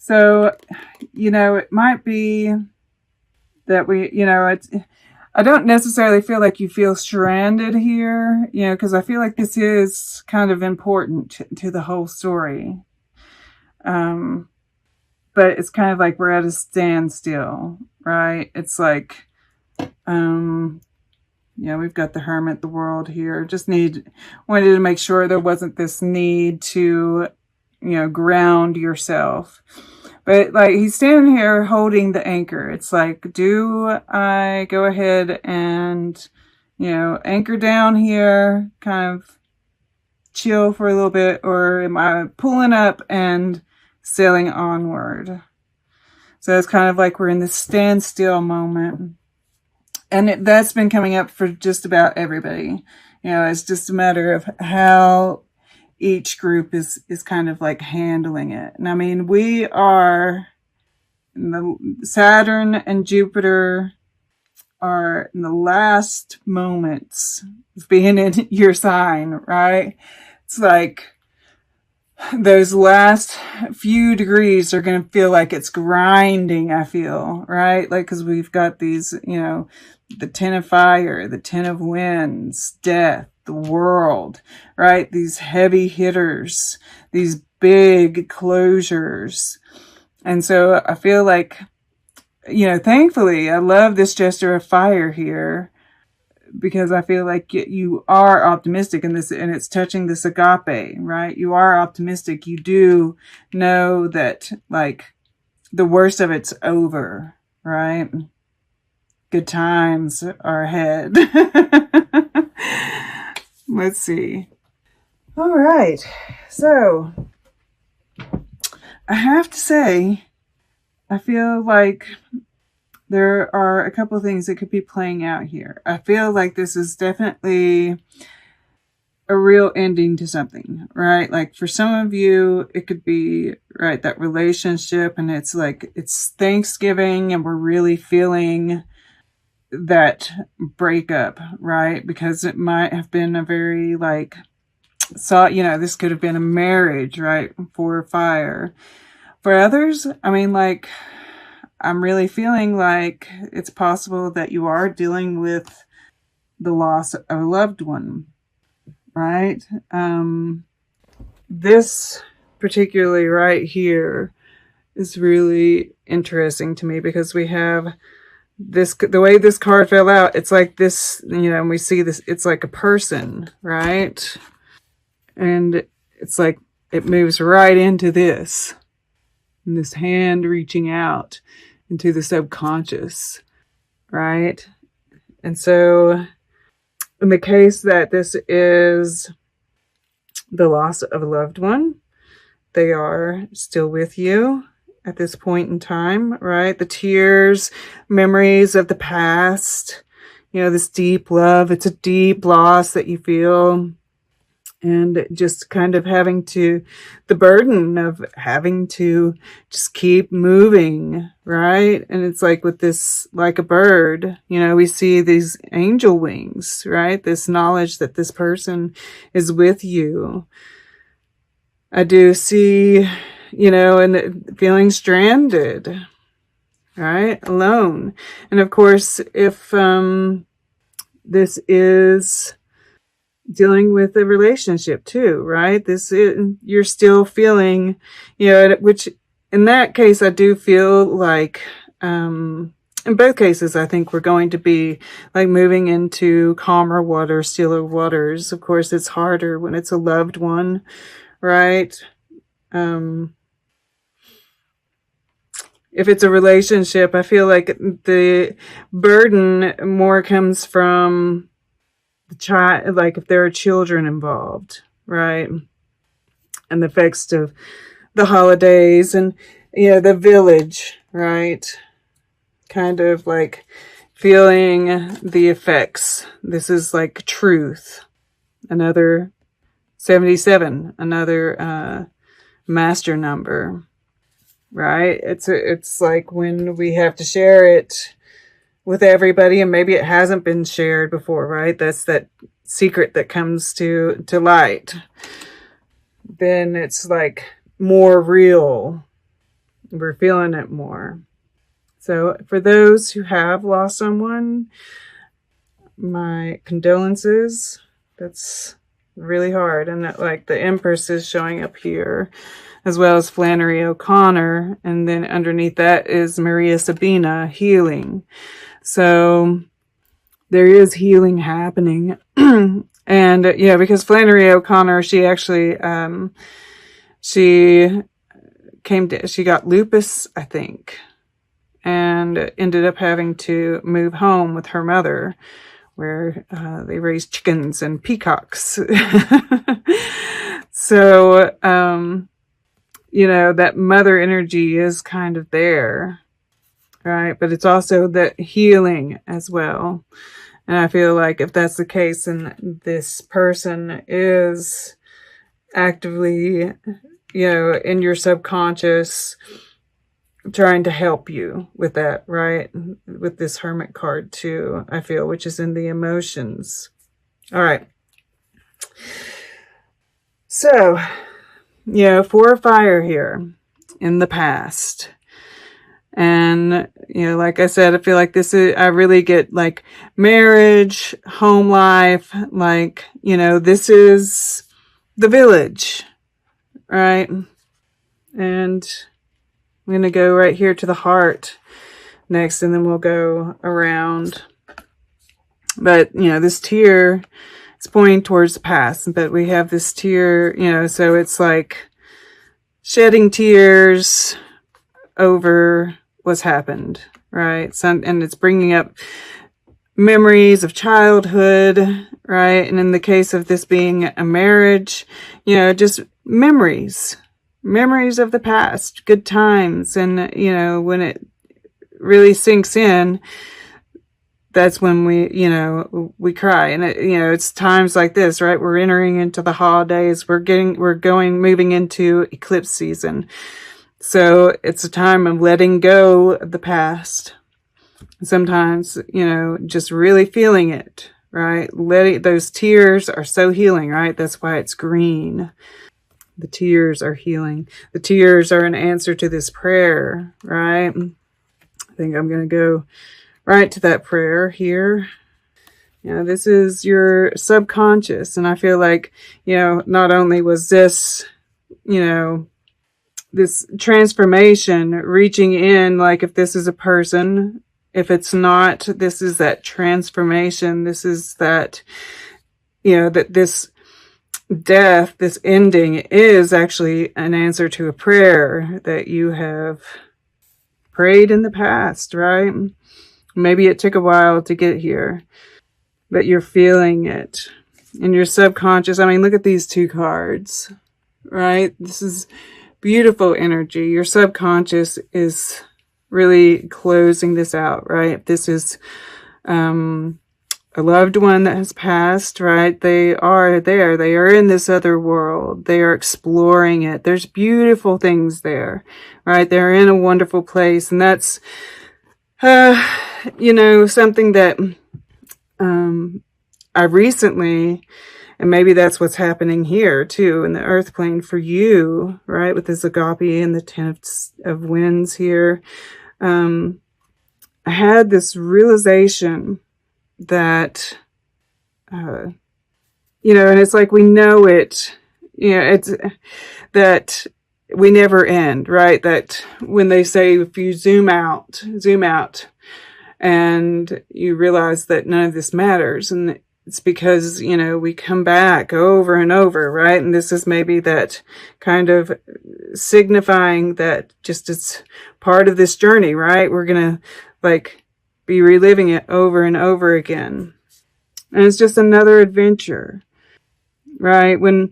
So, it might be that I don't necessarily feel like you feel stranded here, because I feel like this is kind of important to the whole story. But it's kind of like we're at a standstill, right? It's like, we've got the Hermit, the World here. Wanted to make sure there wasn't this need to, ground yourself. But like he's standing here holding the anchor. It's like, do I go ahead and, anchor down here, kind of chill for a little bit, or am I pulling up and sailing onward? So it's kind of like we're in this standstill moment. And that's been coming up for just about everybody. It's just a matter of how each group is kind of like handling it. And I mean, we are, Saturn and Jupiter are in the last moments of being in your sign, right? It's like those last few degrees are going to feel like it's grinding, I feel, right? Like, because we've got these, the 10 of fire, the 10 of winds, death, the world, right? These heavy hitters, these big closures. And so I feel like, thankfully, I love this gesture of fire here, because I feel like you are optimistic in this, and it's touching this agape, right? You are optimistic. You do know that, like, the worst of it's over, right? Good times are ahead. Let's see. All right. So, I have to say, I feel like there are a couple of things that could be playing out here. I feel like this is definitely a real ending to something, right? Like for some of you, it could be, right, that relationship, and it's like, it's Thanksgiving and we're really feeling that breakup, right? Because it might have been a very this could have been a marriage, right? For fire. For others, I mean, like, I'm really feeling like it's possible that you are dealing with the loss of a loved one, right? This particularly right here is really interesting to me, because we have this, the way this card fell out, it's like this, and we see this, it's like a person, right? And it's like, it moves right into this, and this hand reaching out into the subconscious, right? And so in the case that this is the loss of a loved one, they are still with you at this point in time, right? The tears, memories of the past, this deep love, it's a deep loss that you feel. And just kind of the burden of having to just keep moving, right? And it's like with this, like a bird, we see these angel wings, right? This knowledge that this person is with you. I do see, and feeling stranded, right? Alone. And of course, if this is dealing with a relationship too, right? You're still feeling, which in that case, I do feel like, in both cases, I think we're going to be like moving into calmer waters, stiller waters. Of course, it's harder when it's a loved one, right? If it's a relationship, I feel like the burden more comes from the child, like if there are children involved, right? And the effects of the holidays and, the village, right? Kind of like feeling the effects. This is like truth. Another 77, another master number, right? It's like when we have to share it with everybody, and maybe it hasn't been shared before, right? That's that secret that comes to light. Then it's like more real, We're feeling it more. So for those who have lost someone, my condolences. That's really hard. And that, like, the Empress is showing up here, as well as Flannery O'Connor. And then underneath that is Maria Sabina, healing. So there is healing happening. And yeah, because Flannery O'Connor, she actually, she got lupus, I think, and ended up having to move home with her mother, where they raise chickens and peacocks. So, you know, that mother energy is kind of there, right? But it's also the healing as well. And I feel like if that's the case, then this person is actively, you know, in your subconscious, trying to help you with that, right? With this Hermit card too, I feel, which is in the emotions. All right. So, you know, 4 of fire here in the past. And, you know, like I said, I feel like this is, I really get like marriage, home life, like, you know, this is the village, right? And I'm going to go right here to the heart next, and then we'll go around. But, you know, this tear is pointing towards the past, but we have this tear, you know, so it's like shedding tears over what's happened, right? So, and it's bringing up memories of childhood, right? And in the case of this being a marriage, you know, just memories of the past, good times. And, you know, when it really sinks in, that's when we, you know, we cry. And, you know, it's times like this, right? We're entering into the holidays. Moving into eclipse season. So it's a time of letting go of the past. Sometimes, you know, just really feeling it, right? Those tears are so healing, right? That's why it's green. The tears are healing. The tears are an answer to this prayer, right? I think I'm going to go right to that prayer here. You know, this is your subconscious. And I feel like, you know, not only was this, you know, this transformation reaching in, like if this is a person, if it's not, this is that transformation. This is that, you know, that this death, this ending is actually an answer to a prayer that you have prayed in the past, right? Maybe it took a while to get here, but you're feeling it in your subconscious. I mean, look at these 2 cards, right? This is beautiful energy. Your subconscious is really closing this out, right? This is a loved one that has passed, right? They are there. They are in this other world. They are exploring it. There's beautiful things there, right? They're in a wonderful place. And that's, you know, something that I recently, and maybe that's what's happening here too in the earth plane for you, right? With this agape and the 10 of Wands here. I had this realization that, you know, and it's like we know it, you know, it's that we never end, right? That when they say if you zoom out, and you realize that none of this matters, and it's because, you know, we come back over and over, right? And this is maybe that kind of signifying that just it's part of this journey, right? We're gonna like be reliving it over and over again. And it's just another adventure, right? When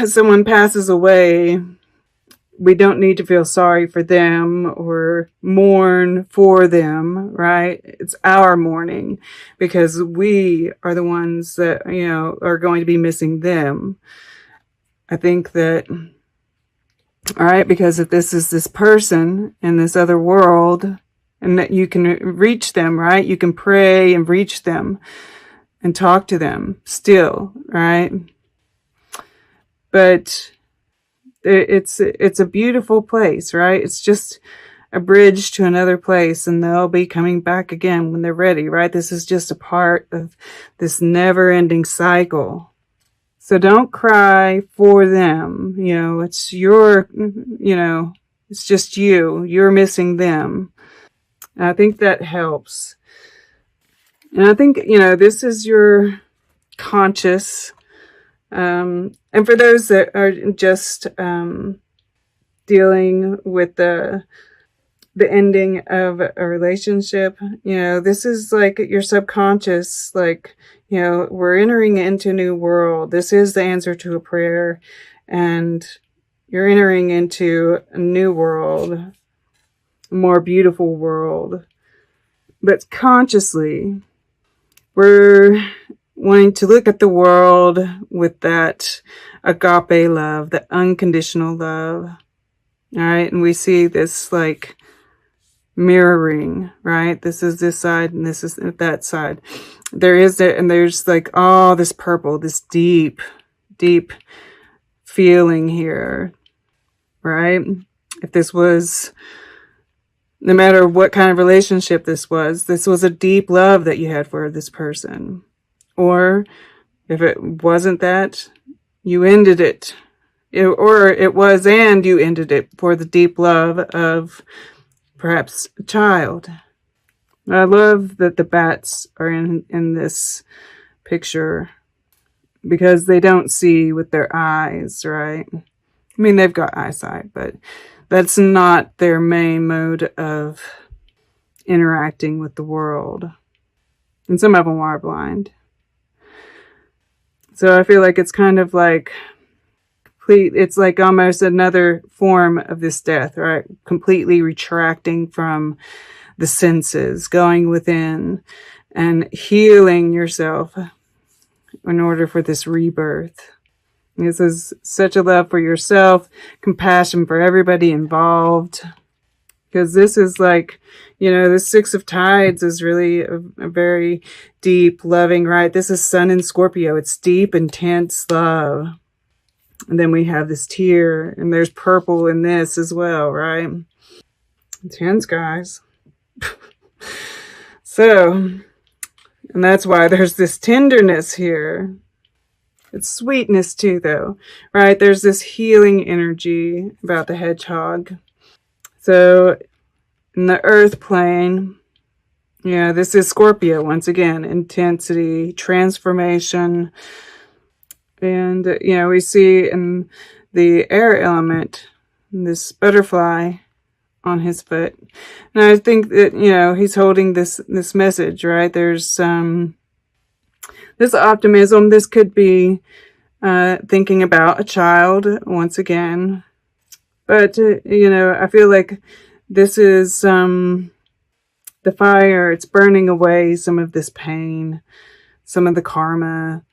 someone passes away, we don't need to feel sorry for them or mourn for them, right? It's our mourning because we are the ones that, you know, are going to be missing them. I think that, all right, because if this is this person in this other world and that you can reach them, right? You can pray and reach them and talk to them still, right? But It's a beautiful place, right? It's just a bridge to another place, and they'll be coming back again when they're ready, right? This is just a part of this never-ending cycle. So don't cry for them. You know, it's your, you know, it's just you. You're missing them. And I think that helps. And I think, you know, this is your conscious. And for those that are just dealing with the ending of a relationship, you know, this is like your subconscious, like, you know, we're entering into a new world. This is the answer to a prayer, and you're entering into a new world, a more beautiful world. But consciously, we're wanting to look at the world with that agape love, the unconditional love. All right. And we see this like mirroring, right? This is this side and this is that side. There is that, and there's like all this purple, this deep, deep feeling here, right? If this was, no matter what kind of relationship this was a deep love that you had for this person. Or if it wasn't that, you ended it. Or it was and you ended it for the deep love of perhaps a child. I love that the bats are in this picture because they don't see with their eyes, right? I mean, they've got eyesight, but that's not their main mode of interacting with the world. And some of them are blind. So I feel like it's kind of like it's like almost another form of this death, right? Completely retracting from the senses, going within and healing yourself in order for this rebirth. This is such a love for yourself, compassion for everybody involved. Because this is like, you know, the Six of Tides is really a very deep, loving, right? This is Sun in Scorpio. It's deep, intense love. And then we have this tear, and there's purple in this as well, right? Intense, guys. So, and that's why there's this tenderness here. It's sweetness too, though, right? There's this healing energy about the hedgehog. So, in the earth plane, yeah, this is Scorpio once again. Intensity, transformation. And, you know, we see in the air element, this butterfly on his foot. And I think that, you know, he's holding this message, right? There's this optimism. This could be thinking about a child once again. But, you know, I feel like this is the fire. It's burning away some of this pain, some of the karma.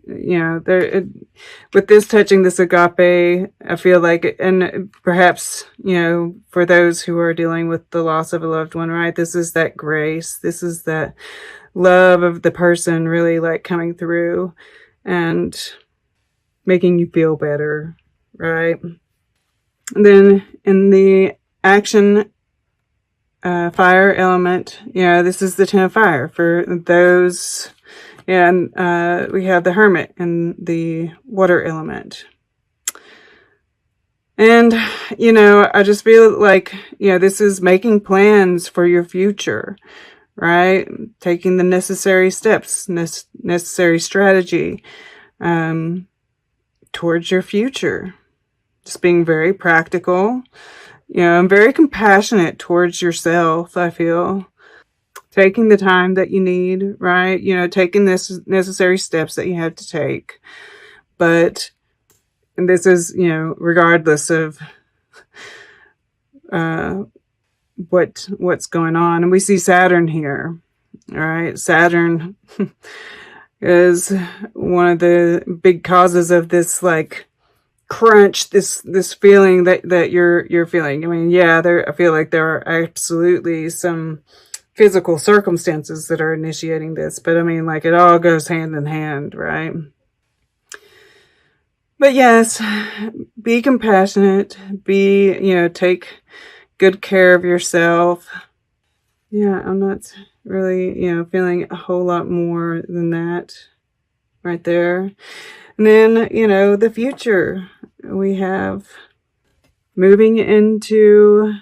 You know, with this touching this agape, I feel like, and perhaps, you know, for those who are dealing with the loss of a loved one, right? This is that grace. This is that love of the person really like coming through and making you feel better, right? And then in the action fire element, you know, this is the Ten of Fire for those. And we have the Hermit and the water element. And, you know, I just feel like, you know, this is making plans for your future, right? Taking the necessary steps, necessary strategy towards your future. Just being very practical, you know, and very compassionate towards yourself, I feel. Taking the time that you need, right? You know, taking this necessary steps that you have to take. But, and this is, you know, regardless of what's going on. And we see Saturn here, all right? Saturn is one of the big causes of this, like, crunch, this feeling that you're feeling. I mean, yeah, I feel like there are absolutely some physical circumstances that are initiating this, but I mean, like, it all goes hand in hand, right? But yes, be compassionate, take good care of yourself. Yeah, I'm not really, feeling a whole lot more than that right there. And then, the future. We have moving into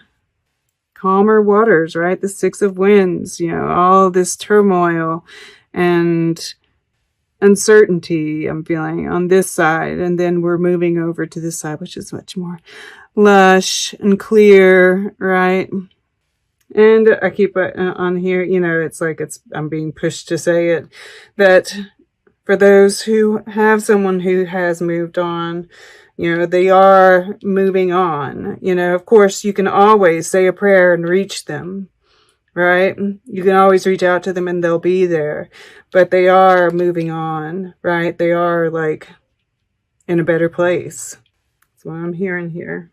calmer waters, right? The Six of Wands, all this turmoil and uncertainty I'm feeling on this side. And then we're moving over to this side, which is much more lush and clear, right? And I keep on here, it's like I'm being pushed to say it, that for those who have someone who has moved on, they are moving on. Of course, you can always say a prayer and reach them, right? You can always reach out to them and they'll be there. But they are moving on, right? They are like in a better place. That's what I'm hearing here.